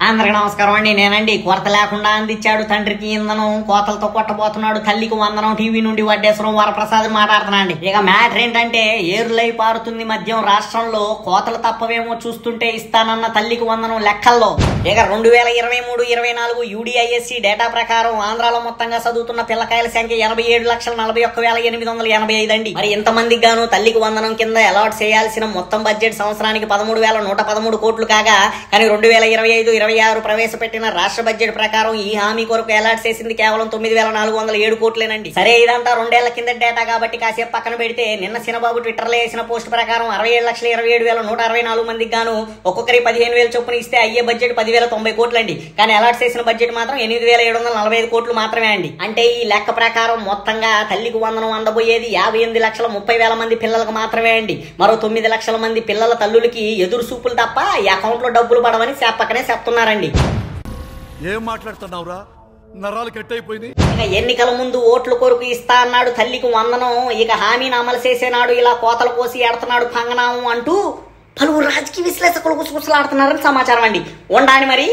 అందరికి నమస్కారం అండి. నేనండి. కొరత లేకుండా అందించాడు తండ్రికి ఇంధనం, కోతలతో కొట్టబోతున్నాడు తల్లికి వందనం. టీవీ నుండి వడ్డేశ్వరం వరప్రసాద్ మాట్లాడుతున్నాండి. ఇక మ్యాటర్ ఏంటంటే ఏరులై పారుతుంది మద్యం రాష్ట్రంలో, కోతలు తప్పవేమో చూస్తుంటే ఇస్తానన్న తల్లికి వందనం లెక్కల్లో. ఇక 2023-24 UDISC డేటా ప్రకారం ఆంధ్రాలో మొత్తంగా చదువుతున్న పిల్లకాయల సంఖ్య 87,41,885 అండి. మరి ఇంతమందికి గాను తల్లికి వందనం కింద అలాట్ చేయాల్సిన మొత్తం బడ్జెట్ సంవత్సరానికి 13,113 కోట్లు కాగా, కానీ 2025-26 ప్రవేశపెట్టిన రాష్ట్ర బడ్జెట్ ప్రకారం ఈ హామీ కొరకు అలాట్ చేసింది కేవలం 9,407 కోట్లేనండి. సరే, ఇదంతా 2 ఏళ్ల కింద డేటా కాబట్టి కాసేపు పక్కన పెడితే, నిన్న చిన్నబాబు ట్విట్టర్ లో వేసిన పోస్ట్ ప్రకారం 67,27,164 మందికి గాను ఒక్కొక్కరి 15,000 చొప్పున ఇస్తే అయ్యే బడ్జెట్ 10,090 కోట్లండి. కానీ అలాట్ చేసిన బడ్జెట్ మాత్రం 8,745 కోట్లు మాత్రమే అండి. అంటే ఈ లెక్క ప్రకారం మొత్తంగా తల్లికి వందనం అందబోయేది 58,30,000 మంది పిల్లలకు మాత్రమే అండి. మరో 9 లక్షల మంది పిల్లల తల్లులకి ఎదురు చూపులు తప్ప ఈ అకౌంట్ లో డబ్బులు పడవని పక్కనే చెప్తున్నారండి. ఏం మాట్లాడుతున్నావురా? నరాలు కట్టయిపోయింది. ఇక ఎన్నికల ముందు ఓట్ల కొరకు ఇస్తా అన్నాడు తల్లికి వందనం, ఇక హామీని అమలు చేసేనాడు ఇలా కోతలు కోసి ఎడుతున్నాడు పంగనాము అంటూ పలువురు రాజకీయ విశ్లేషకులు గుసగుసలాడుతున్నారని సమాచారం అండి. ఉండాలి మరి.